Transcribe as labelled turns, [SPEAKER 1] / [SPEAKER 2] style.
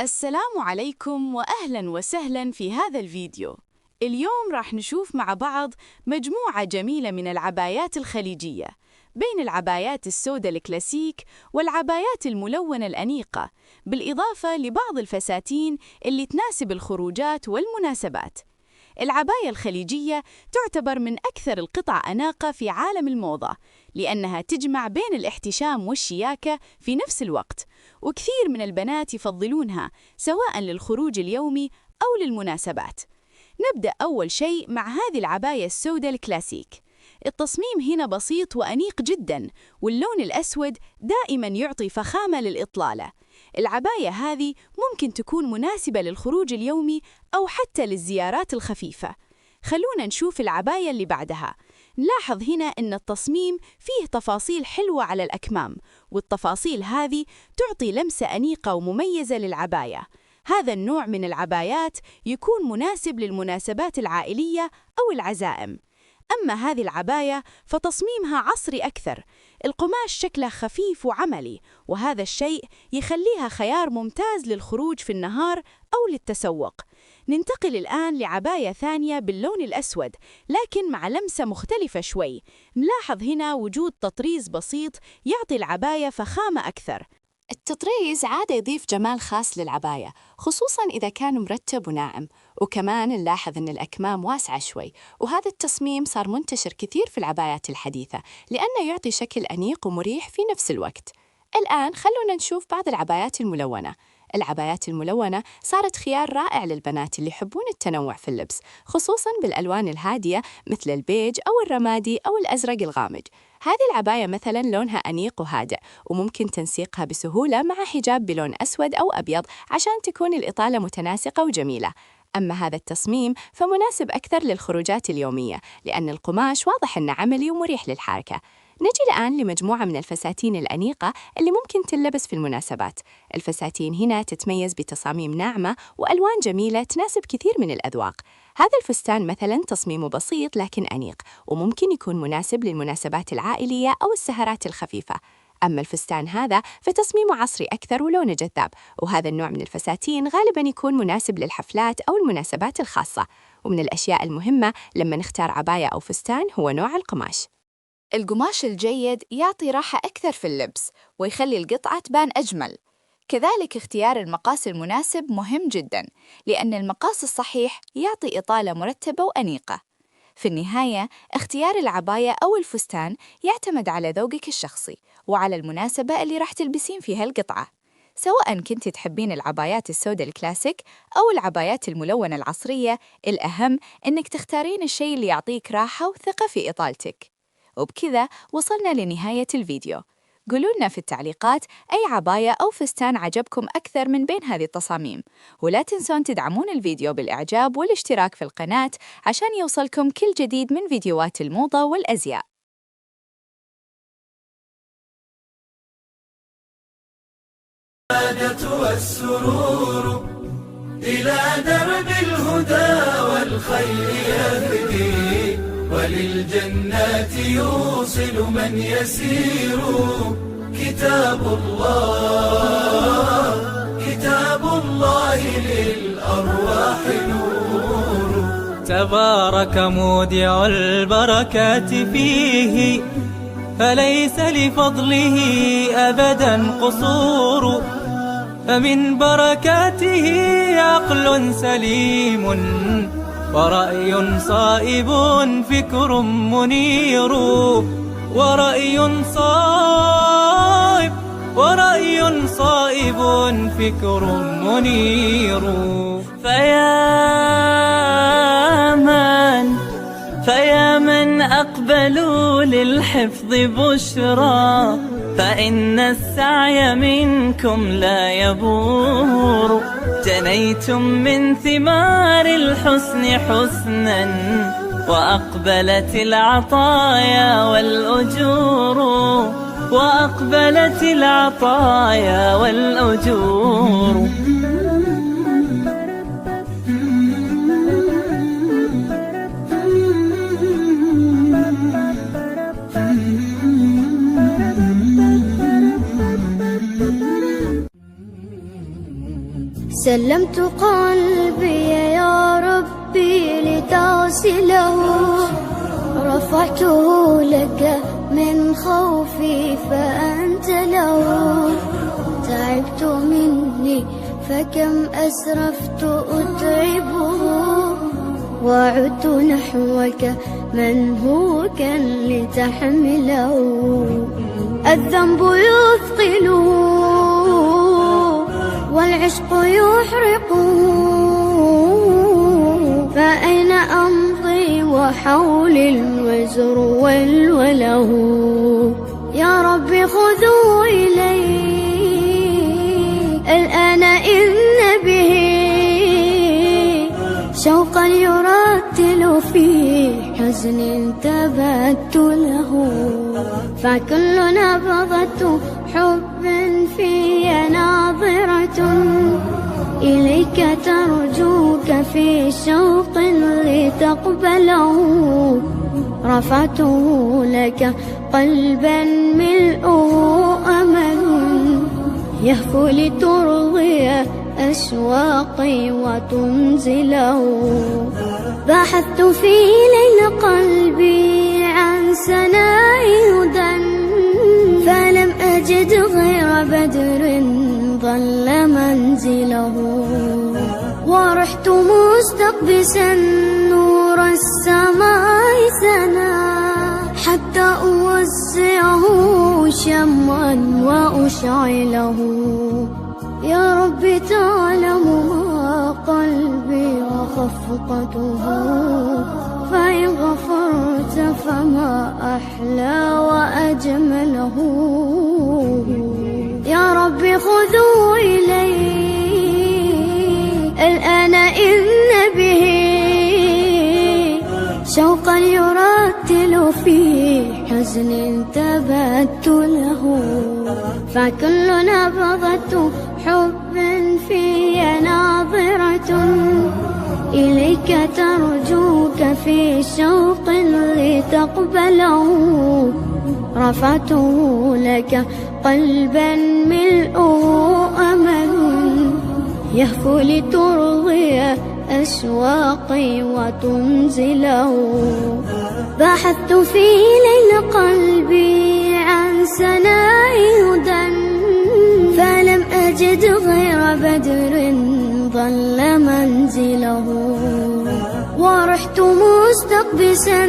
[SPEAKER 1] السلام عليكم وأهلا وسهلا في هذا الفيديو. اليوم راح نشوف مع بعض مجموعة جميلة من العبايات الخليجية بين العبايات السوداء الكلاسيك والعبايات الملونة الأنيقة، بالإضافة لبعض الفساتين اللي تناسب الخروجات والمناسبات. العباية الخليجية تعتبر من أكثر القطع أناقة في عالم الموضة، لأنها تجمع بين الاحتشام والشياكة في نفس الوقت، وكثير من البنات يفضلونها سواء للخروج اليومي أو للمناسبات. نبدأ أول شيء مع هذه العباية السوداء الكلاسيك. التصميم هنا بسيط وأنيق جداً، واللون الأسود دائماً يعطي فخامة للإطلالة. العباية هذه ممكن تكون مناسبة للخروج اليومي أو حتى للزيارات الخفيفة. خلونا نشوف العباية اللي بعدها. نلاحظ هنا أن التصميم فيه تفاصيل حلوة على الأكمام، والتفاصيل هذه تعطي لمسة أنيقة ومميزة للعباية. هذا النوع من العبايات يكون مناسب للمناسبات العائلية أو العزائم. أما هذه العباية فتصميمها عصري أكثر، القماش شكله خفيف وعملي، وهذا الشيء يخليها خيار ممتاز للخروج في النهار أو للتسوق. ننتقل الآن لعباية ثانية باللون الأسود، لكن مع لمسة مختلفة شوي. نلاحظ هنا وجود تطريز بسيط يعطي العباية فخامة أكثر. التطريز عادة يضيف جمال خاص للعباية، خصوصاً إذا كان مرتب وناعم. وكمان نلاحظ أن الأكمام واسعة شوي، وهذا التصميم صار منتشر كثير في العبايات الحديثة لأنه يعطي شكل أنيق ومريح في نفس الوقت. الآن خلونا نشوف بعض العبايات الملونة. العبايات الملونة صارت خيار رائع للبنات اللي يحبون التنوع في اللبس، خصوصاً بالألوان الهادية مثل البيج أو الرمادي أو الأزرق الغامج. هذه العباية مثلاً لونها أنيق وهادئ، وممكن تنسيقها بسهولة مع حجاب بلون أسود أو أبيض عشان تكون الإطالة متناسقة وجميلة. أما هذا التصميم فمناسب أكثر للخروجات اليومية، لأن القماش واضح أنه عملي ومريح للحركة. نجي الآن لمجموعة من الفساتين الأنيقة اللي ممكن تلبس في المناسبات. الفساتين هنا تتميز بتصاميم ناعمة وألوان جميلة تناسب كثير من الأذواق. هذا الفستان مثلاً تصميمه بسيط لكن أنيق، وممكن يكون مناسب للمناسبات العائلية أو السهرات الخفيفة. أما الفستان هذا فتصميمه عصري أكثر ولونه جذاب، وهذا النوع من الفساتين غالباً يكون مناسب للحفلات أو المناسبات الخاصة. ومن الأشياء المهمة لما نختار عباية أو فستان هو نوع القماش. القماش الجيد يعطي راحة أكثر في اللبس ويخلي القطعة تبان أجمل. كذلك اختيار المقاس المناسب مهم جداً، لأن المقاس الصحيح يعطي إطالة مرتبة وأنيقة. في النهاية، اختيار العباية أو الفستان يعتمد على ذوقك الشخصي وعلى المناسبة اللي راح تلبسين فيها القطعة. سواء كنت تحبين العبايات السوداء الكلاسيك أو العبايات الملونة العصرية، الأهم إنك تختارين الشيء اللي يعطيك راحة وثقة في إطالتك. وبكذا وصلنا لنهاية الفيديو. قولوا لنا في التعليقات أي عباية أو فستان عجبكم أكثر من بين هذه التصاميم، ولا تنسون تدعمون الفيديو بالإعجاب والاشتراك في القناة عشان يوصلكم كل جديد من فيديوهات الموضة والأزياء.
[SPEAKER 2] والسرور إلى درب الهدى والخير يهدي، وللجنات يوصل من يسير. كتاب الله للأرواح نور.
[SPEAKER 3] تبارك مودع البركات فيه، فليس لفضله أبدا قصور. فمن بركاته عقل سليم، ورأي صائب فكر منير. ورأي صائب فكر منير. فيا من أقبلوا للحفظ بشرى، فإن السعي منكم لا يبور. جنيتم من ثمار الحسن حسنا، وأقبلت العطايا والأجور.
[SPEAKER 4] سلمت قلبي يا ربي لتغسله، رفعته لك من خوفي فأنت له. تعبت مني فكم أسرفت أتعبه، وعدت نحوك منهوكا لتحمله. الذنب يثقله والعشق يحرقه، فأين أمضي وحولي الوزر والوله. يا رب خذوا إلي الآن إن به شوقا يرتل في حزن تبت له. فكل نبضة حب في ناظرة إليك ترجوك في شوق لتقبله. رفعته لك قلبا ملؤه أمل يهفو لترضي أشواقي وتنزله. بحثت في ليل قلبي عن سناء هدى، فلم أجد غير بدر ظل منزله. ورحت مستقبسا نور السماء سنا، حتى أوزعه شمعا وأشعله. يا رب تعلم ما قلبي وخفقته، فإن غفرت فما أحلى وأجمله. يا رب خذوا إلي الآن إن به شوقا يرتل في حزن تبت له. فكل نبضة حب في ناظرة إليك ترجوك في شوق لتقبله. رفعته لك قلبا ملؤه أمل يهفو لترضي أشواقي وتنزله. بحثت في ليل قلبي عن سناء هدى، فلم أجد غير بدر ظل منزله. ورحت مستقبسا